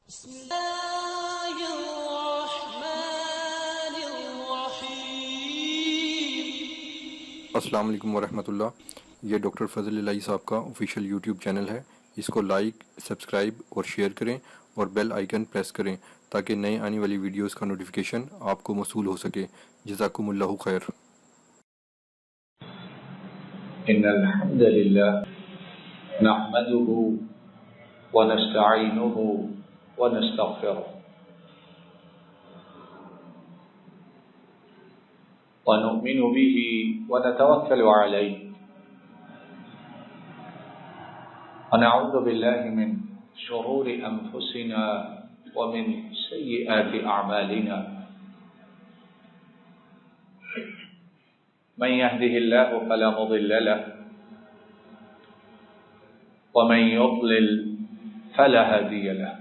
بسم اللہ الرحمن الرحیم۔ السلام علیکم ورحمۃ اللہ۔ یہ ڈاکٹر فضل الہی صاحب کا آفیشیل یوٹیوب چینل ہے، اس کو لائک، سبسکرائب اور شیئر کریں اور بیل آئیکن پریس کریں تاکہ نئے آنے والی ویڈیوز کا نوٹیفیکیشن آپ کو موصول ہو سکے۔ جزاکم اللہ خیر۔ ان الحمد لله نحمده ونستعينه ونستغفره ونؤمن به ونتوكل عليه ونعوذ بالله من شرور انفسنا ومن سيئات اعمالنا من يهده الله فلا مضل له ومن يضلل فلا هادي له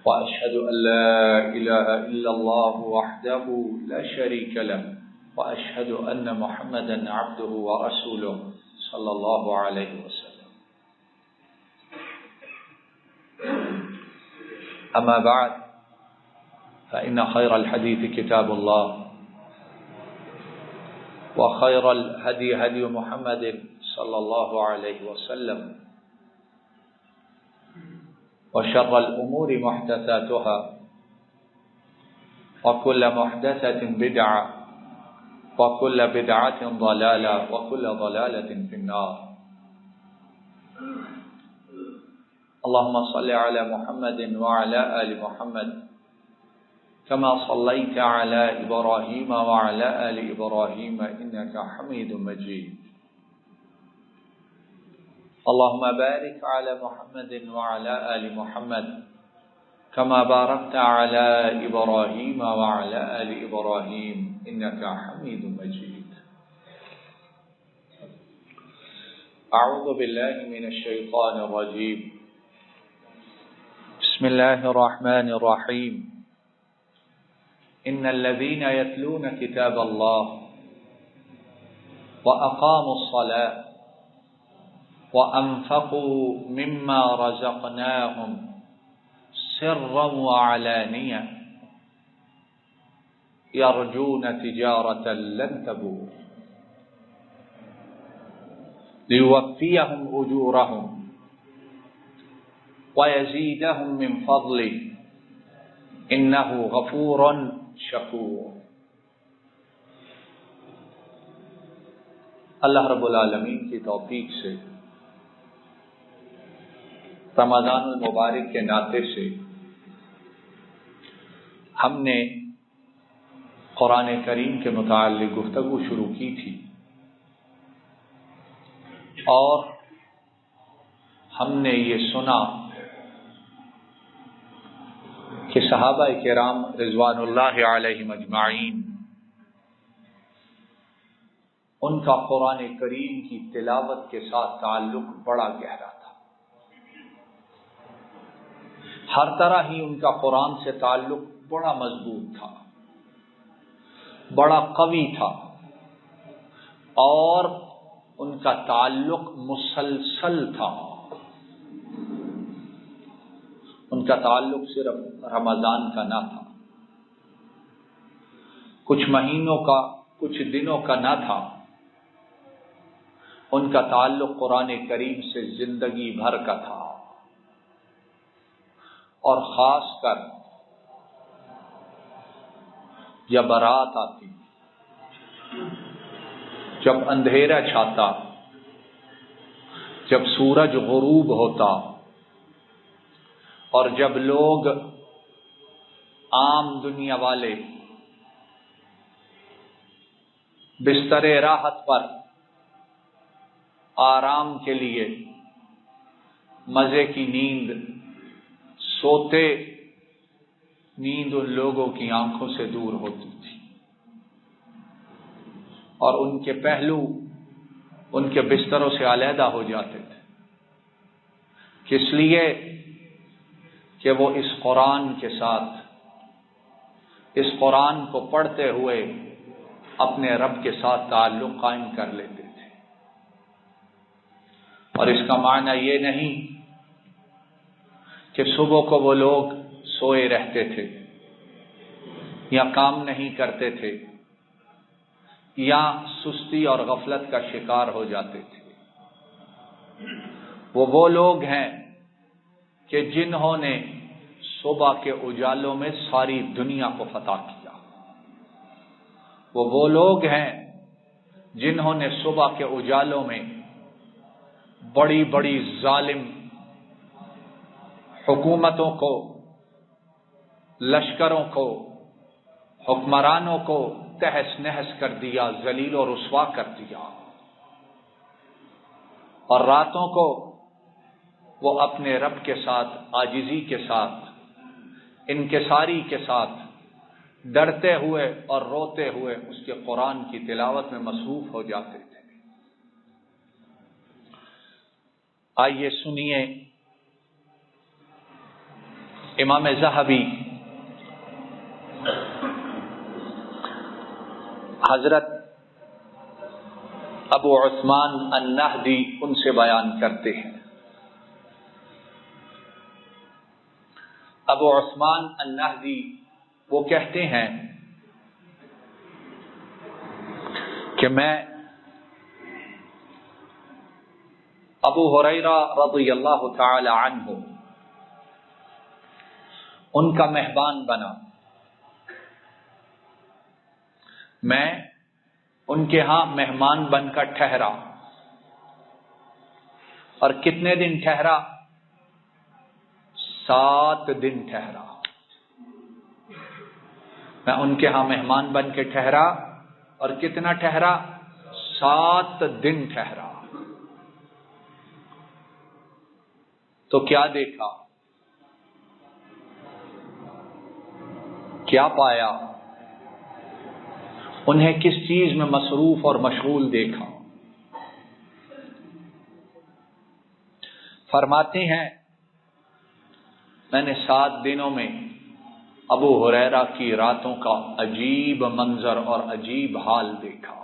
وأشهد أن لا إله إلا الله وحده لا شريك له وأشهد أن محمدا عبده ورسوله صلى الله عليه وسلم أما بعد فإن خير الحديث كتاب الله وخير الهدي هدي محمد صلى الله عليه وسلم وشر الأمور محدثاتها وكل محدثة بدعة وكل بدعة ضلالة وكل ضلالة في النار اللهم صل على محمد وعلى آل محمد كما صليت على إبراهيم وعلى آل إبراهيم إنك حميد مجيد اللهم بارك على محمد وعلى آل محمد كما باركت على إبراهيم وعلى آل إبراهيم إنك حميد مجيد أعوذ بالله من الشيطان الرجيم بسم الله الرحمن الرحيم إن الذين يتلون كتاب الله وأقاموا الصلاة وأنفقوا مما رزقناهم سرا وعلانية يرجون تجارة لن تبور ليوفيهم أجورهم ويزيدهم من فضله إنه غفور شکور۔ اللہ رب العالمین کی توفیق سے رمضان المبارک کے ناطے سے ہم نے قرآن کریم کے متعلق گفتگو شروع کی تھی اور ہم نے یہ سنا کہ صحابہ کرام رضوان اللہ علیہم اجمعین ان کا قرآن کریم کی تلاوت کے ساتھ تعلق بڑا گہرا تھا۔ ہر طرح ہی ان کا قرآن سے تعلق بڑا مضبوط تھا، بڑا قوی تھا، اور ان کا تعلق مسلسل تھا۔ ان کا تعلق صرف رمضان کا نہ تھا، کچھ مہینوں کا، کچھ دنوں کا نہ تھا، ان کا تعلق قرآن کریم سے زندگی بھر کا تھا۔ اور خاص کر جب رات آتی، جب اندھیرا چھاتا، جب سورج غروب ہوتا اور جب لوگ عام دنیا والے بستر راحت پر آرام کے لیے مزے کی نیند سوتے، نیند ان لوگوں کی آنکھوں سے دور ہوتی تھی اور ان کے پہلو ان کے بستروں سے علیحدہ ہو جاتے تھے، کس لیے کہ وہ اس قرآن کے ساتھ، اس قرآن کو پڑھتے ہوئے اپنے رب کے ساتھ تعلق قائم کر لیتے تھے۔ اور اس کا معنی یہ نہیں کہ صبح کو وہ لوگ سوئے رہتے تھے یا کام نہیں کرتے تھے یا سستی اور غفلت کا شکار ہو جاتے تھے. وہ لوگ ہیں کہ جنہوں نے صبح کے اجالوں میں ساری دنیا کو فتح کیا. وہ لوگ ہیں جنہوں نے صبح کے اجالوں میں بڑی بڑی ظالم حکومتوں کو، لشکروں کو، حکمرانوں کو تہس نہس کر دیا، ذلیل و رسوا کر دیا. اور راتوں کو وہ اپنے رب کے ساتھ عاجزی کے ساتھ، انکساری کے ساتھ، ڈرتے ہوئے اور روتے ہوئے اس کے قرآن کی تلاوت میں مصروف ہو جاتے تھے. آئیے سنیے امام ذہبی حضرت ابو عثمان النہدی ان سے بیان کرتے ہیں. ابو عثمان النہدی وہ کہتے ہیں کہ میں ابو ہریرہ رضی اللہ تعالی عنہ ان کا مہمان بنا. میں ان کے ہاں مہمان بن کر ٹھہرا. اور کتنے دن ٹھہرا؟ 7 دن ٹھہرا. میں ان کے ہاں مہمان بن کے ٹھہرا اور کتنا ٹھہرا؟ 7 دن ٹھہرا. تو کیا دیکھا؟ کیا پایا؟ انہیں کس چیز میں مصروف اور مشغول دیکھا؟ فرماتے ہیں میں نے 7 دنوں میں ابو ہریرہ کی راتوں کا عجیب منظر اور عجیب حال دیکھا.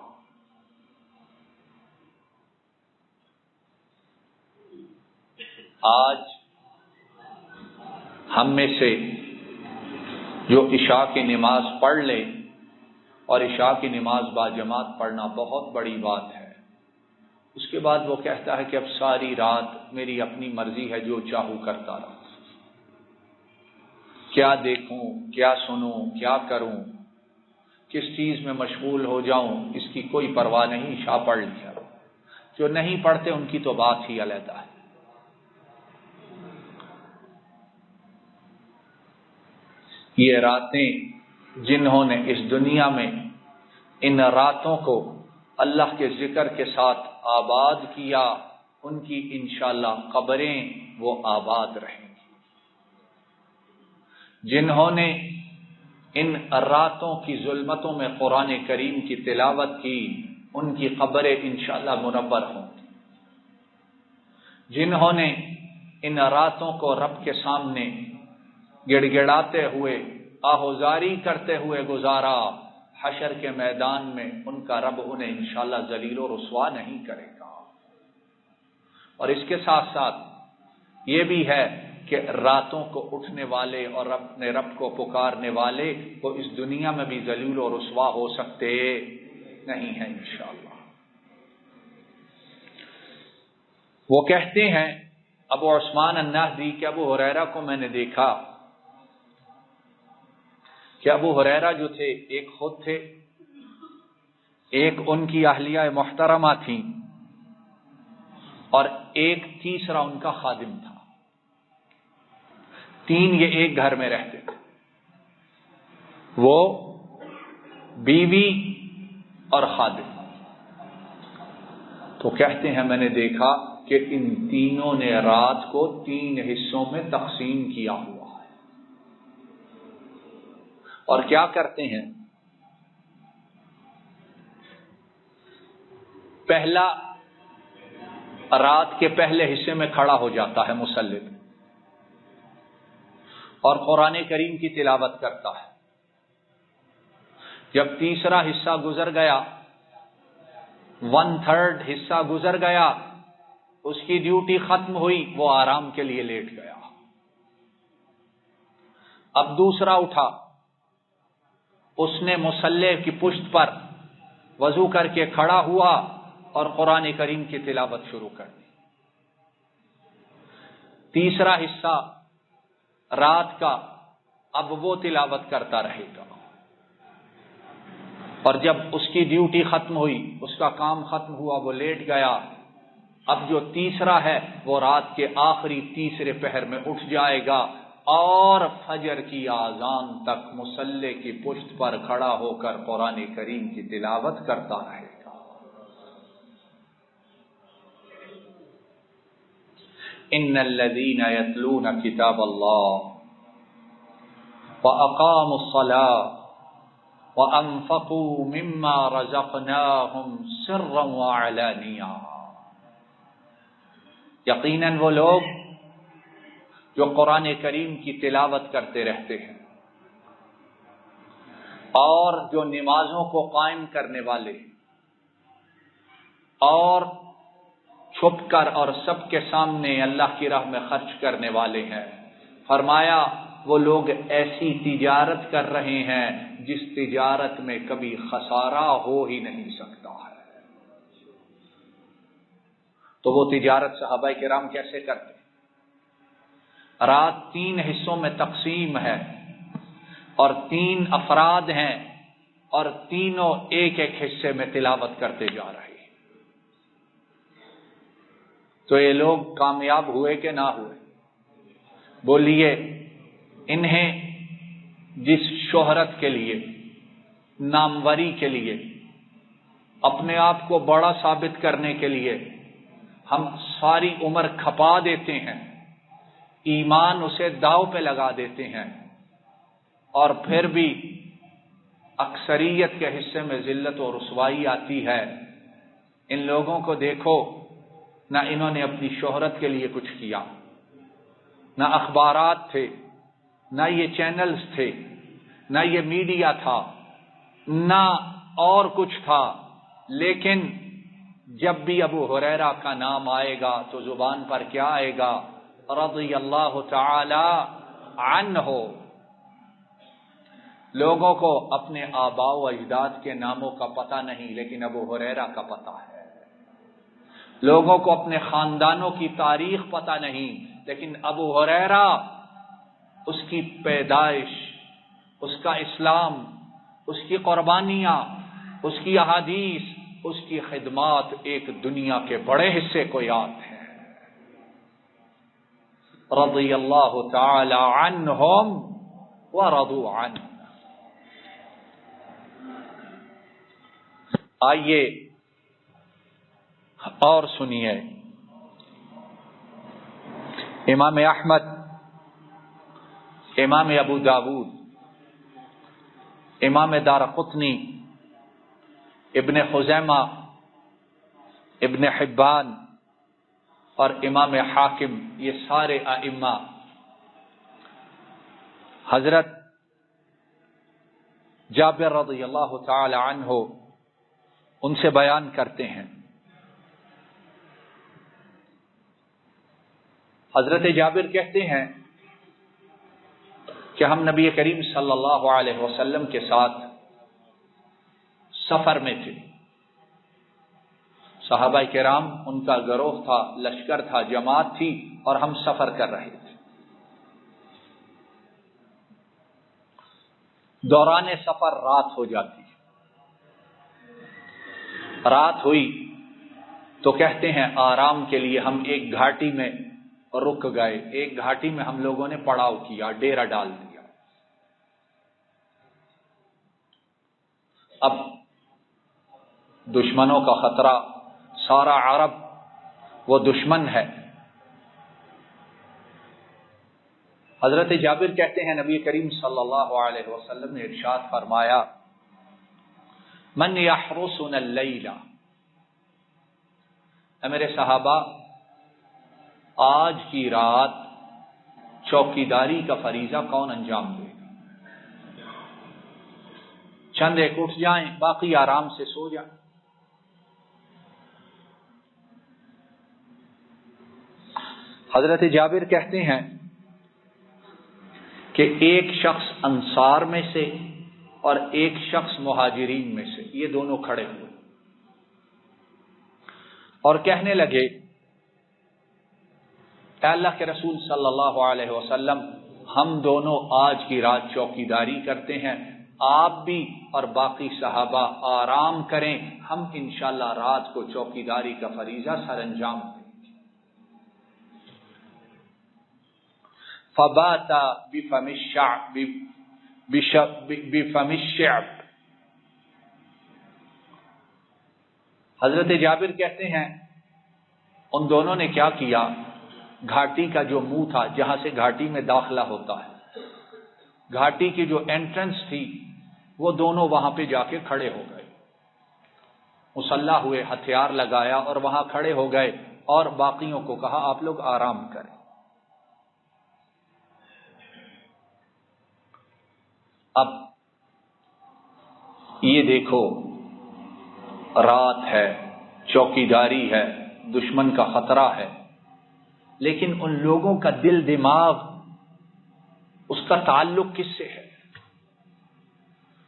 آج ہم میں سے جو عشاء کی نماز پڑھ لے، اور عشاء کی نماز باجماعت پڑھنا بہت بڑی بات ہے، اس کے بعد وہ کہتا ہے کہ اب ساری رات میری اپنی مرضی ہے، جو چاہوں کرتا رہوں، کیا دیکھوں، کیا سنوں، کیا کروں، کس چیز میں مشغول ہو جاؤں، اس کی کوئی پرواہ نہیں، عشاء پڑھ لیا. جو نہیں پڑھتے ان کی تو بات ہی علیحدہ ہے. یہ راتیں جنہوں نے اس دنیا میں ان راتوں کو اللہ کے ذکر کے ساتھ آباد کیا، ان کی انشاءاللہ قبریں وہ آباد رہیں گی. جنہوں نے ان راتوں کی ظلمتوں میں قرآن کریم کی تلاوت کی، ان کی قبریں انشاءاللہ منور ہوں گی. جنہوں نے ان راتوں کو رب کے سامنے گڑ گڑاتے ہوئے، آہوزاری کرتے ہوئے گزارا، حشر کے میدان میں ان کا رب انہیں انشاءاللہ ذلیل و رسوا نہیں کرے گا. اور اس کے ساتھ ساتھ یہ بھی ہے کہ راتوں کو اٹھنے والے اور اپنے رب کو پکارنے والے وہ اس دنیا میں بھی ذلیل و رسوا ہو سکتے نہیں ہیں انشاءاللہ. وہ کہتے ہیں ابو عثمان النہدی کہ ابو ہریرہ کو میں نے دیکھا کہ ابو ہریرہ جو تھے، ایک خود تھے، ایک ان کی اہلیہ محترمہ تھیں، اور ایک تیسرا ان کا خادم تھا. 3 یہ ایک گھر میں رہتے تھے، وہ بیوی اور خادم. تو کہتے ہیں میں نے دیکھا کہ ان تینوں نے رات کو 3 حصوں میں تقسیم کیا ہوا ہے. اور کیا کرتے ہیں؟ پہلا رات کے پہلے حصے میں کھڑا ہو جاتا ہے مصلی پہ اور قرآن کریم کی تلاوت کرتا ہے. جب تیسرا حصہ گزر گیا، 1/3 حصہ گزر گیا، اس کی ڈیوٹی ختم ہوئی، وہ آرام کے لیے لیٹ گیا. اب دوسرا اٹھا، اس نے مصلی کی پشت پر وضو کر کے کھڑا ہوا اور قرآن کریم کی تلاوت شروع کر دی۔ تیسرا حصہ رات کا اب وہ تلاوت کرتا رہے گا، اور جب اس کی ڈیوٹی ختم ہوئی، اس کا کام ختم ہوا، وہ لیٹ گیا، اب جو تیسرا ہے وہ رات کے آخری تیسرے پہر میں اٹھ جائے گا اور فجر کی اذان تک مصلی کی پشت پر کھڑا ہو کر قرآن کریم کی تلاوت کرتا رہے گا۔ ان الذین یتلون کتاب اللہ وَأَقَامُوا الصَّلَاةَ وَأَنفَقُوا مِمَّا رَزَقْنَاهُمْ سِرًّا وَعَلَانِيَةً، یقیناً وہ لوگ جو قرآن کریم کی تلاوت کرتے رہتے ہیں اور جو نمازوں کو قائم کرنے والے اور چھپ کر اور سب کے سامنے اللہ کی راہ میں خرچ کرنے والے ہیں، فرمایا وہ لوگ ایسی تجارت کر رہے ہیں جس تجارت میں کبھی خسارہ ہو ہی نہیں سکتا ہے۔ تو وہ تجارت صحابہ کرام کیسے کرتے؟ رات 3 حصوں میں تقسیم ہے اور 3 افراد ہیں اور تینوں ایک ایک حصے میں تلاوت کرتے جا رہے ہیں۔ تو یہ لوگ کامیاب ہوئے کہ نہ ہوئے؟ بولیے، انہیں جس شہرت کے لیے، ناموری کے لیے، اپنے آپ کو بڑا ثابت کرنے کے لیے ہم ساری عمر کھپا دیتے ہیں، ایمان اسے داؤ پہ لگا دیتے ہیں، اور پھر بھی اکثریت کے حصے میں ذلت و رسوائی آتی ہے۔ ان لوگوں کو دیکھو، نہ انہوں نے اپنی شہرت کے لیے کچھ کیا، نہ اخبارات تھے، نہ یہ چینلز تھے، نہ یہ میڈیا تھا، نہ اور کچھ تھا، لیکن جب بھی ابو ہریرہ کا نام آئے گا تو زبان پر کیا آئے گا؟ رضی اللہ تعالی عنہ۔ لوگوں کو اپنے آباء و اجداد کے ناموں کا پتہ نہیں، لیکن ابو ہریرہ کا پتہ ہے۔ لوگوں کو اپنے خاندانوں کی تاریخ پتہ نہیں، لیکن ابو ہریرہ، اس کی پیدائش، اس کا اسلام، اس کی قربانیاں، اس کی احادیث، اس کی خدمات ایک دنیا کے بڑے حصے کو یاد ہے۔ رضی اللہ تعالی عنہم ورضوا عنہ۔ آئیے اور سنیے، امام احمد، امام ابو داود، امام دارقطنی، ابن خزیمہ، ابن حبان اور امام حاکم، یہ سارے ائمہ حضرت جابر رضی اللہ تعالی عنہ ان سے بیان کرتے ہیں۔ حضرت جابر کہتے ہیں کہ ہم نبی کریم صلی اللہ علیہ وسلم کے ساتھ سفر میں تھے۔ صحابہ کرام ان کا گروہ تھا، لشکر تھا، جماعت تھی، اور ہم سفر کر رہے تھے۔ دوران سفر رات ہو جاتی ہے۔ رات ہوئی تو کہتے ہیں آرام کے لیے ہم ایک گھاٹی میں رک گئے، ایک گھاٹی میں ہم لوگوں نے پڑاؤ کیا، ڈیرا ڈال دیا۔ اب دشمنوں کا خطرہ، سارا عرب وہ دشمن ہے۔ حضرت جابر کہتے ہیں نبی کریم صلی اللہ علیہ وسلم نے ارشاد فرمایا، من یحرسنا اللیل، اے میرے صحابہ، آج کی رات چوکیداری کا فریضہ کون انجام دے گا؟ چند ایک اٹھ جائیں، باقی آرام سے سو جائیں۔ حضرت جابر کہتے ہیں کہ ایک شخص انصار میں سے اور ایک شخص مہاجرین میں سے، یہ دونوں کھڑے ہوئے اور کہنے لگے اے اللہ کے رسول صلی اللہ علیہ وسلم، ہم دونوں آج کی رات چوکیداری کرتے ہیں، آپ بھی اور باقی صحابہ آرام کریں، ہم انشاءاللہ رات کو چوکیداری کا فریضہ سر انجام دیں۔ فبات بفم الشعب، حضرت جابر کہتے ہیں ان دونوں نے کیا کیا، گھاٹی کا جو منہ تھا جہاں سے گھاٹی میں داخلہ ہوتا ہے، گھاٹی کی جو انٹرنس تھی وہ دونوں وہاں پہ جا کے کھڑے ہو گئے، مسلح ہوئے، ہتھیار لگایا اور وہاں کھڑے ہو گئے اور باقیوں کو کہا آپ لوگ آرام کریں۔ اب یہ دیکھو رات ہے، چوکیداری ہے، دشمن کا خطرہ ہے، لیکن ان لوگوں کا دل دماغ، اس کا تعلق کس سے ہے؟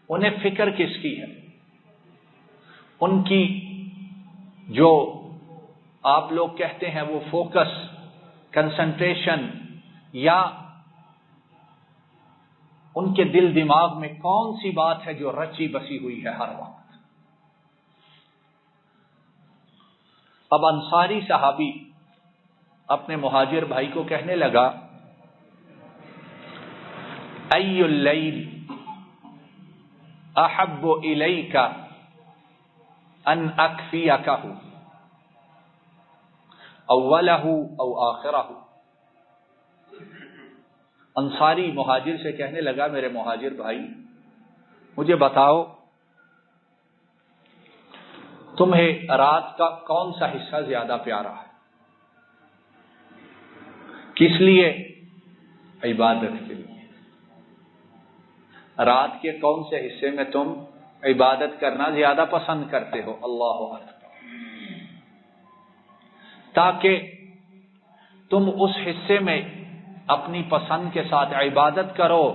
انہیں فکر کس کی ہے؟ ان کی جو آپ لوگ کہتے ہیں وہ فوکس، کنسنٹریشن، یا ان کے دل دماغ میں کون سی بات ہے جو رچی بسی ہوئی ہے ہر وقت؟ اب انصاری صحابی اپنے مہاجر بھائی کو کہنے لگا ای اللیل احب الیک ان اکفیکہ اولہ او آخرہ۔ انصاری مہاجر سے کہنے لگا میرے مہاجر بھائی، مجھے بتاؤ تمہیں رات کا کون سا حصہ زیادہ پیارا ہے؟ کس لیے؟ عبادت کے لیے۔ رات کے کون سے حصے میں تم عبادت کرنا زیادہ پسند کرتے ہو؟ اللہ اکبر۔ تاکہ تم اس حصے میں اپنی پسند کے ساتھ عبادت کرو،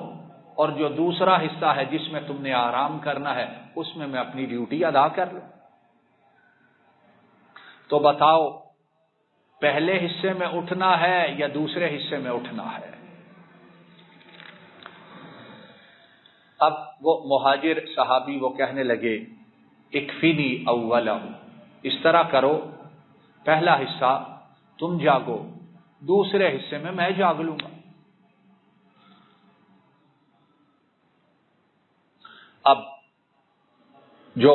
اور جو دوسرا حصہ ہے جس میں تم نے آرام کرنا ہے اس میں اپنی ڈیوٹی ادا کر لوں۔ تو بتاؤ پہلے حصے میں اٹھنا ہے یا دوسرے حصے میں اٹھنا ہے؟ اب وہ مہاجر صحابی وہ کہنے لگے اکفینی اولہ، اس طرح کرو پہلا حصہ تم جاگو، دوسرے حصے میں میں جاگ لوں گا۔ اب جو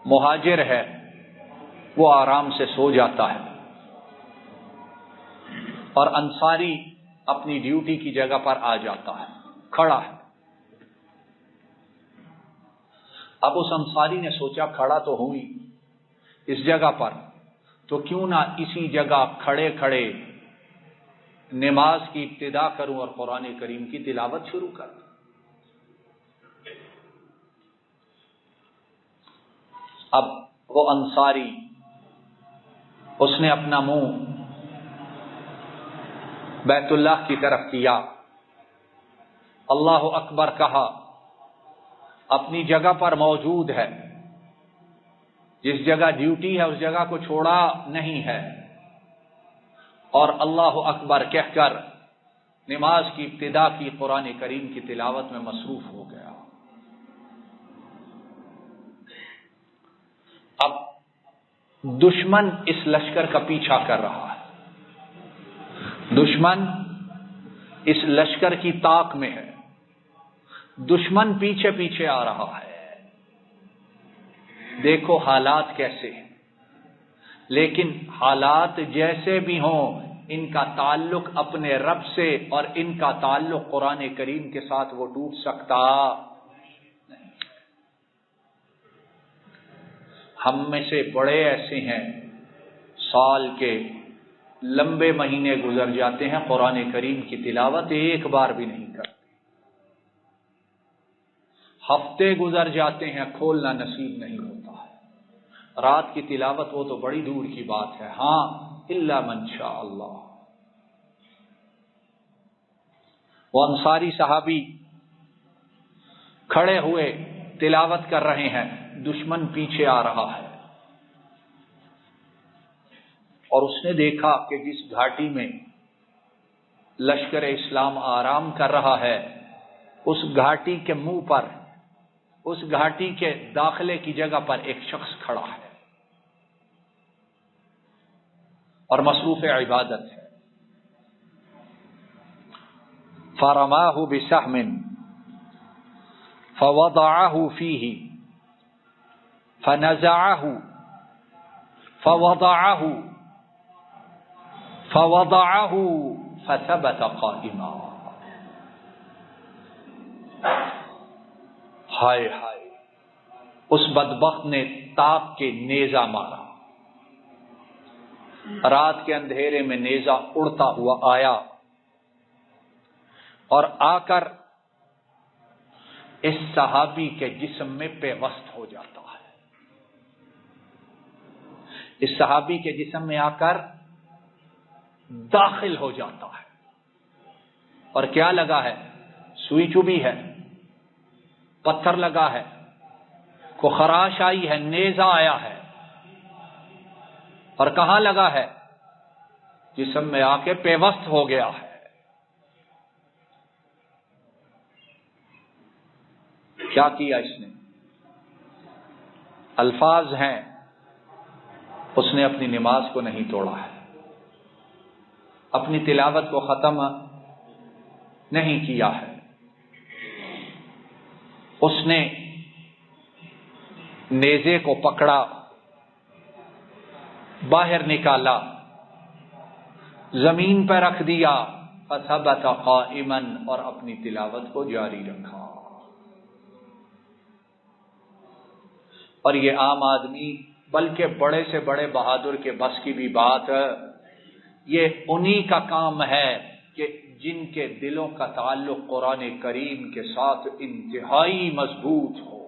مہاجر ہے وہ آرام سے سو جاتا ہے اور انصاری اپنی ڈیوٹی کی جگہ پر آ جاتا ہے، کھڑا ہے۔ اب اس انصاری نے سوچا کھڑا تو ہوں ہی اس جگہ پر، تو کیوں نہ اسی جگہ کھڑے کھڑے نماز کی ابتدا کروں اور قرآن کریم کی تلاوت شروع کروں۔ اب وہ انصاری اس نے اپنا منہ بیت اللہ کی طرف کیا، اللہ اکبر کہا، اپنی جگہ پر موجود ہے، جس جگہ ڈیوٹی ہے اس جگہ کو چھوڑا نہیں ہے، اور اللہ اکبر کہہ کر نماز کی ابتدا کی، قرآن کریم کی تلاوت میں مصروف ہو گیا۔ اب دشمن اس لشکر کا پیچھا کر رہا ہے، دشمن اس لشکر کی طاق میں ہے، دشمن پیچھے پیچھے آ رہا ہے۔ دیکھو حالات کیسے ہیں، لیکن حالات جیسے بھی ہوں ان کا تعلق اپنے رب سے اور ان کا تعلق قرآن کریم کے ساتھ وہ ٹوٹ سکتا نہیں۔ ہم میں سے بڑے ایسے ہیں سال کے لمبے مہینے گزر جاتے ہیں قرآن کریم کی تلاوت ایک بار بھی نہیں کرتے، ہفتے گزر جاتے ہیں کھولنا نصیب نہیں ہوتا ہے۔ رات کی تلاوت وہ تو بڑی دور کی بات ہے، ہاں الا من شاء اللہ۔ وہ انصاری صحابی کھڑے ہوئے تلاوت کر رہے ہیں، دشمن پیچھے آ رہا ہے، اور اس نے دیکھا کہ جس گھاٹی میں لشکر اسلام آرام کر رہا ہے، اس گھاٹی کے منہ پر، اس گھاٹی کے داخلے کی جگہ پر ایک شخص کھڑا ہے اور مصروف عبادت ہے۔ فرماہ بسہم فوضعہ فیہ فنزعہ فوضعہ فثبت قائما۔ ہائے ہائے، اس بدبخت نے تاک کے نیزہ مارا۔ رات کے اندھیرے میں نیزہ اڑتا ہوا آیا اور آ کر اس صحابی کے جسم میں پیوست ہو جاتا ہے۔ اس صحابی کے جسم میں آ کر داخل ہو جاتا ہے، اور کیا لگا ہے؟ سوئی چبھی ہے، پتھر لگا ہے، کو خراش آئی ہے، نیزہ آیا ہے، اور کہاں لگا ہے؟ جسم میں آ کے پیوست ہو گیا ہے۔ کیا کیا اس نے؟ الفاظ ہیں، اس نے اپنی نماز کو نہیں توڑا ہے، اپنی تلاوت کو ختم نہیں کیا ہے، اس نے نیزے کو پکڑا، باہر نکالا، زمین پر رکھ دیا، فثبت قائما، اور اپنی تلاوت کو جاری رکھا۔ اور یہ عام آدمی، بلکہ بڑے سے بڑے بہادر کے بس کی بھی بات ہے، یہ انہی کا کام ہے کہ جن کے دلوں کا تعلق قرآن کریم کے ساتھ انتہائی مضبوط ہو۔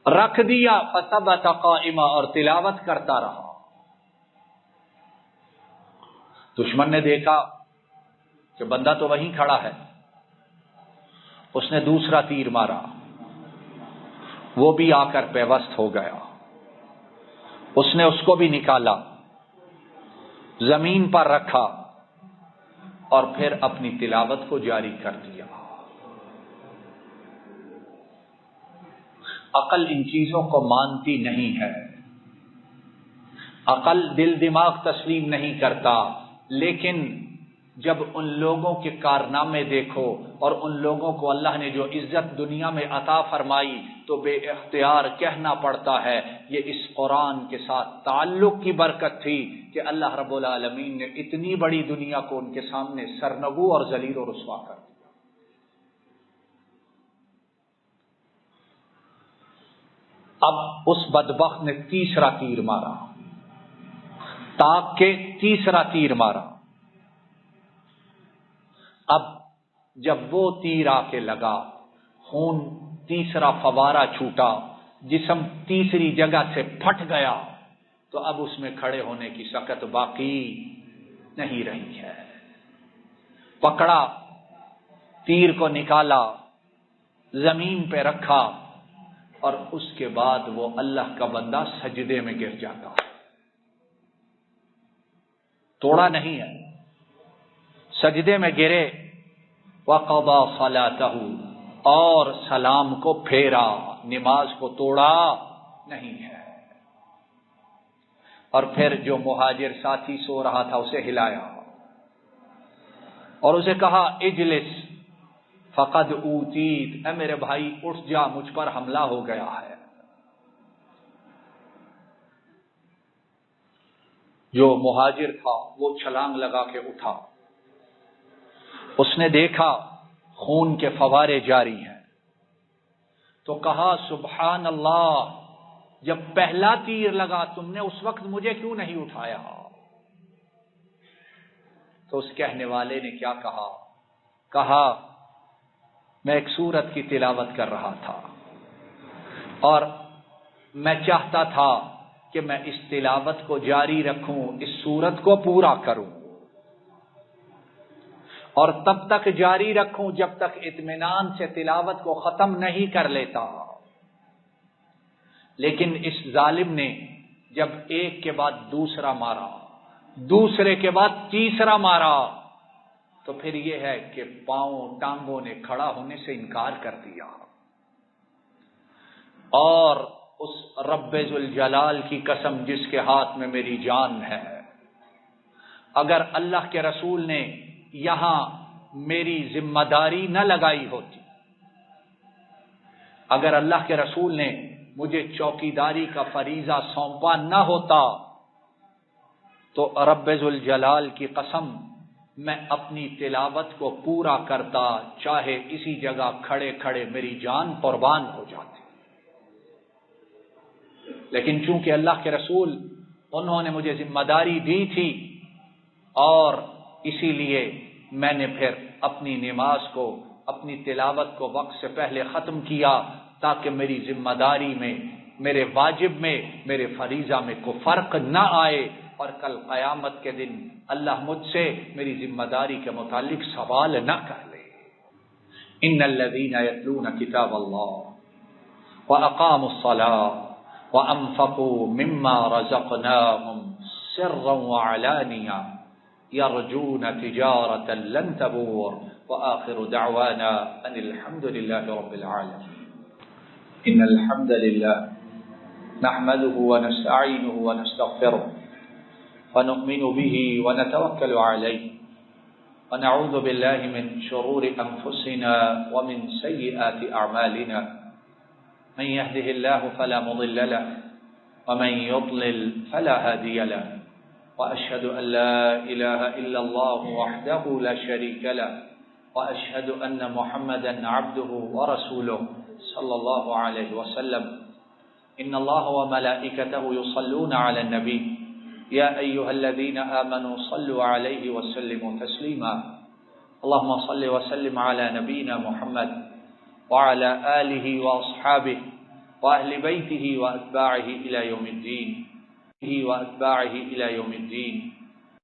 رکھ دیا، فثبت قائما، اور تلاوت کرتا رہا۔ دشمن نے دیکھا کہ بندہ تو وہیں کھڑا ہے، اس نے دوسرا تیر مارا، وہ بھی آ کر پیوست ہو گیا، اس نے اس کو بھی نکالا، زمین پر رکھا، اور پھر اپنی تلاوت کو جاری کر دیا۔ عقل ان چیزوں کو مانتی نہیں ہے، عقل دل دماغ تسلیم نہیں کرتا، لیکن جب ان لوگوں کے کارنامے دیکھو اور ان لوگوں کو اللہ نے جو عزت دنیا میں عطا فرمائی تو بے اختیار کہنا پڑتا ہے یہ اس قرآن کے ساتھ تعلق کی برکت تھی کہ اللہ رب العالمین نے اتنی بڑی دنیا کو ان کے سامنے سرنگو اور ذلیل و رسوا کر دیا۔ اب اس بدبخت نے تیسرا تیر مارا، تاک کے تیسرا تیر مارا۔ اب جب وہ تیر آ کے لگا، خون تیسرا فوارہ چھوٹا، جسم تیسری جگہ سے پھٹ گیا، تو اب اس میں کھڑے ہونے کی سکت باقی نہیں رہی ہے۔ پکڑا، تیر کو نکالا، زمین پہ رکھا، اور اس کے بعد وہ اللہ کا بندہ سجدے میں گر جاتا، توڑا نہیں ہے، سجدے میں گرے، وقضى صلاته، اور سلام کو پھیرا، نماز کو توڑا نہیں ہے۔ اور پھر جو مہاجر ساتھی سو رہا تھا اسے ہلایا اور اسے کہا اجلس فقد اوتیت، اے میرے بھائی اٹھ جا، مجھ پر حملہ ہو گیا ہے۔ جو مہاجر تھا وہ چھلانگ لگا کے اٹھا، اس نے دیکھا خون کے فوارے جاری ہیں، تو کہا سبحان اللہ، جب پہلا تیر لگا تم نے اس وقت مجھے کیوں نہیں اٹھایا؟ تو اس کہنے والے نے کیا کہا؟ کہا میں ایک سورت کی تلاوت کر رہا تھا اور میں چاہتا تھا کہ میں اس تلاوت کو جاری رکھوں، اس سورت کو پورا کروں، اور تب تک جاری رکھوں جب تک اطمینان سے تلاوت کو ختم نہیں کر لیتا۔ لیکن اس ظالم نے جب ایک کے بعد دوسرا مارا، دوسرے کے بعد تیسرا مارا، تو پھر یہ ہے کہ پاؤں ٹانگوں نے کھڑا ہونے سے انکار کر دیا، اور اس رب ذوالجلال کی قسم جس کے ہاتھ میں میری جان ہے، اگر اللہ کے رسول نے یہاں میری ذمہ داری نہ لگائی ہوتی، اگر اللہ کے رسول نے مجھے چوکیداری کا فریضہ سونپا نہ ہوتا، تو رب ذوالجلال کی قسم میں اپنی تلاوت کو پورا کرتا، چاہے اسی جگہ کھڑے کھڑے میری جان قربان ہو جاتی۔ لیکن چونکہ اللہ کے رسول انہوں نے مجھے ذمہ داری دی تھی، اور اسی لیے میں نے پھر اپنی نماز کو، اپنی تلاوت کو وقت سے پہلے ختم کیا، تاکہ میری ذمہ داری میں، میرے واجب میں، میرے فریضہ میں کوئی فرق نہ آئے، اور کل قیامت کے دن اللہ مجھ سے میری ذمہ داری کے متعلق سوال نہ کر لے۔ ان الذین یتلون کتاب اللہ واقاموا الصلاۃ وانفقوا مما رزقناهم سرا وعلانیہ یرجون تجارۃ لن تبور وآخر دعوانا ان الحمد للہ رب العالمین۔ ان الحمد للہ نحمده ونستعینه ونستغفره ونؤمن به ونتوكل عليه ونعوذ بالله من شرور أنفسنا ومن سيئات أعمالنا، من يهده الله فلا مضل له ومن يضلل فلا هادي له، وأشهد أن لا إله إلا الله وحده لا شريك له، وأشهد أن محمدا عبده ورسوله صلى الله عليه وسلم۔ إن الله وملائكته يصلون على النبي يا أيها الذين آمنوا صلوا عليه وسلموا تسليما۔ اللهم صل وسلم على نبينا محمد وعلى آله وأصحابه وأهل بيته وأتباعه إلى يوم الدين،